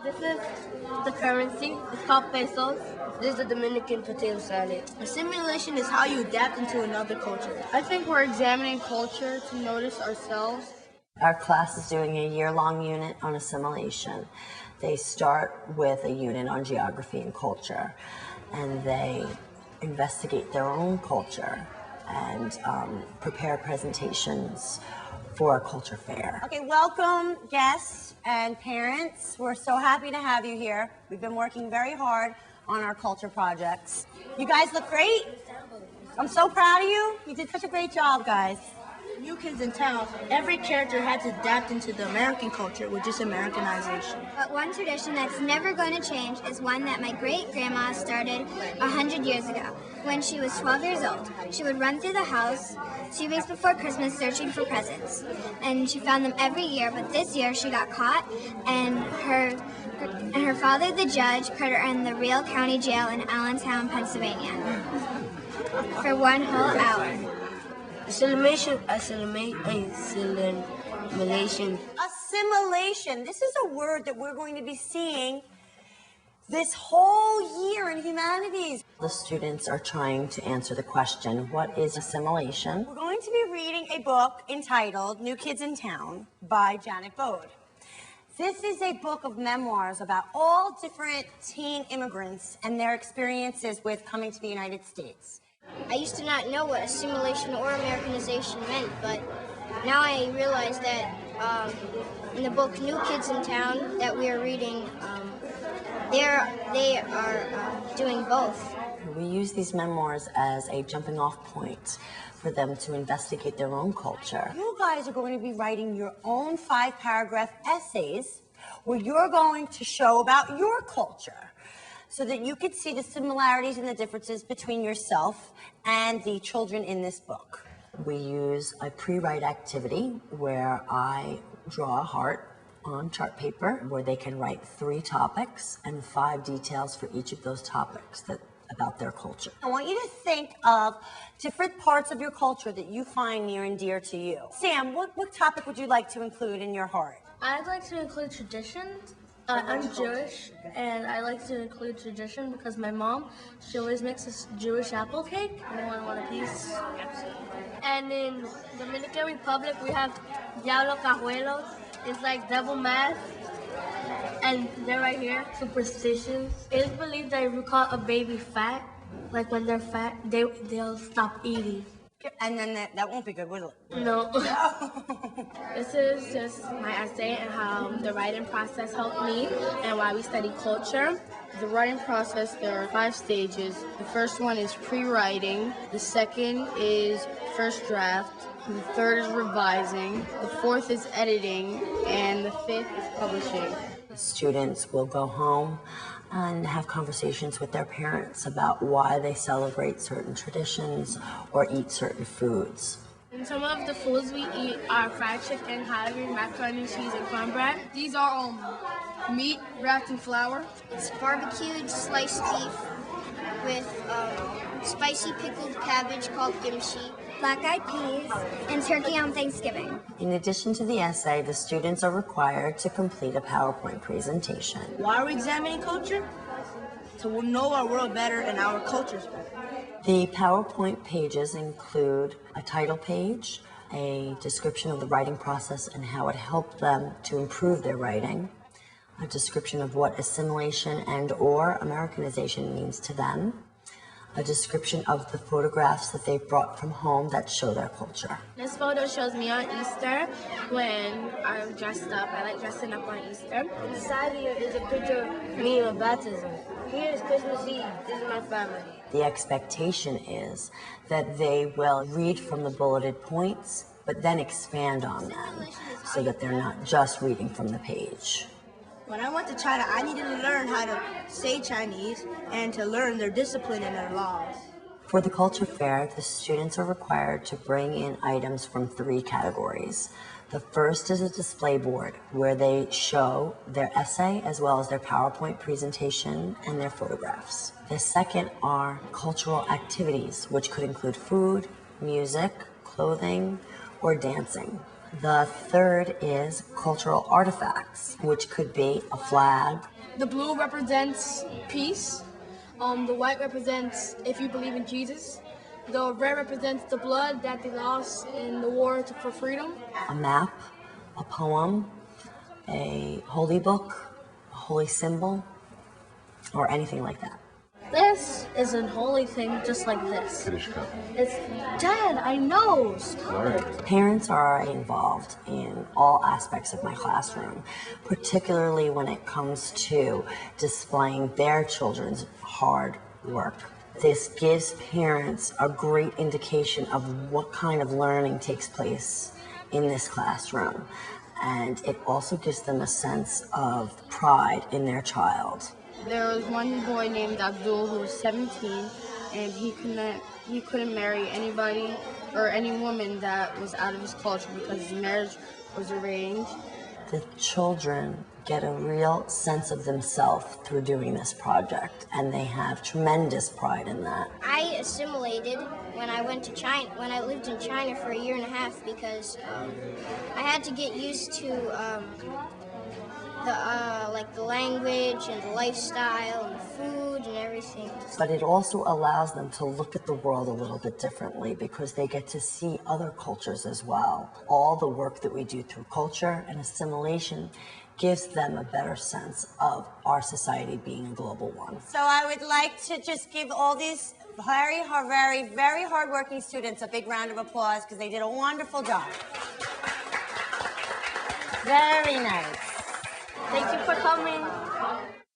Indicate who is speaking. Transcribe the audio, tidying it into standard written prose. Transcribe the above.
Speaker 1: This is the currency. It's called pesos. This is the Dominican potato salad. Assimilation is how you adapt into another culture. I think we're examining culture to notice ourselves.
Speaker 2: Our class is doing a year-long unit on assimilation. They start with a unit on geography and culture, and they investigate their own culture and prepare presentations for a culture fair.
Speaker 3: Okay, welcome guests and parents. We're so happy to have you here. We've been working very hard on our culture projects. You guys look great. I'm so proud of you. You did such a great job, guys.
Speaker 1: New kids in town, every character had to adapt into the American culture, which is Americanization.
Speaker 4: But one tradition that's never going to change is one that my great-grandma started 100 years ago. When she was 12 years old, she would run through the house 2 weeks before Christmas searching for presents. And she found them every year, but this year she got caught, and her father, the judge, put her in the real county jail in Allentown, Pennsylvania, for 1 whole hour.
Speaker 1: Assimilation.
Speaker 3: Assimilation. This is a word that we're going to be seeing this whole year in humanities.
Speaker 2: The students are trying to answer the question, what is assimilation?
Speaker 3: We're going to be reading a book entitled New Kids in Town by Janet Bode. This is a book of memoirs about all different teen immigrants and their experiences with coming to the United States.
Speaker 4: I used to not know what assimilation or Americanization meant, but now I realize that in the book New Kids in Town that we are reading, they are doing both.
Speaker 2: We use these memoirs as a jumping off point for them to investigate their own culture.
Speaker 3: You guys are going to be writing your own 5-paragraph essays where you're going to show about your culture, so that you could see the similarities and the differences between yourself and the children in this book.
Speaker 2: We use a pre-write activity where I draw a heart on chart paper where they can write 3 topics and 5 details for each of those topics about their culture.
Speaker 3: I want you to think of different parts of your culture that you find near and dear to you. Sam, what topic would you like to include in your heart?
Speaker 1: I'd like to include traditions. I'm Jewish, and I like to include tradition because my mom, she always makes this Jewish apple cake. Anyone want a piece? And in Dominican Republic, we have Diablo Cajuelos. It's like devil math. And they're right here, superstitions. It is believed that if you call a baby fat, like when they're fat, they'll stop eating.
Speaker 3: And then that won't be good, will it?
Speaker 1: No. This is just my essay and how the writing process helped me and why we study culture. The writing process, there are 5 stages. The first one is pre-writing. The second is first draft. The third is revising. The fourth is editing. And the 5th is publishing.
Speaker 2: Students will go home and have conversations with their parents about why they celebrate certain traditions or eat certain foods.
Speaker 1: And some of the foods we eat are fried chicken, Halloween, macaroni, cheese, and cornbread. These are meat wrapped in flour.
Speaker 4: It's barbecued sliced beef with spicy pickled cabbage called kimchi, black-eyed peas, and turkey on Thanksgiving.
Speaker 2: In addition to the essay, the students are required to complete a PowerPoint presentation.
Speaker 1: Why are we examining culture? To know our world better and our cultures better.
Speaker 2: The PowerPoint pages include a title page, a description of the writing process and how it helped them to improve their writing, a description of what assimilation and/or Americanization means to them, a description of the photographs that they've brought from home that show their culture.
Speaker 1: This photo shows me on Easter when I'm dressed up. I like dressing up on Easter. Inside here is a picture of me in baptism. Here is Christmas Eve. This is my family.
Speaker 2: The expectation is that they will read from the bulleted points, but then expand on them so that they're not just reading from the page.
Speaker 1: When I went to China, I needed to learn how to say Chinese and to learn their discipline and their laws.
Speaker 2: For the culture fair, the students are required to bring in items from 3 categories. The first is a display board where they show their essay as well as their PowerPoint presentation and their photographs. The second are cultural activities, which could include food, music, clothing, or dancing. The third is cultural artifacts, which could be a flag.
Speaker 1: The blue represents peace. The white represents if you believe in Jesus. The red represents the blood that they lost in the war for freedom.
Speaker 2: A map, a poem, a holy book, a holy symbol, or anything like that.
Speaker 1: This is a holy thing just like this. It's Dad, I know.
Speaker 2: Parents are involved in all aspects of my classroom, particularly when it comes to displaying their children's hard work. This gives parents a great indication of what kind of learning takes place in this classroom, and it also gives them a sense of pride in their child.
Speaker 5: There was one boy named Abdul who was 17, and he couldn't marry anybody or any woman that was out of his culture because his marriage was arranged.
Speaker 2: The children get a real sense of themselves through doing this project, and they have tremendous pride in that.
Speaker 4: I assimilated when I went to China, when I lived in China for a year and a half, because I had to get used to the language and the lifestyle and the food and everything.
Speaker 2: But it also allows them to look at the world a little bit differently because they get to see other cultures as well. All the work that we do through culture and assimilation gives them a better sense of our society being a global one.
Speaker 3: So I would like to just give all these very hardworking students a big round of applause because they did a wonderful job. Very nice.
Speaker 1: Thank you for coming.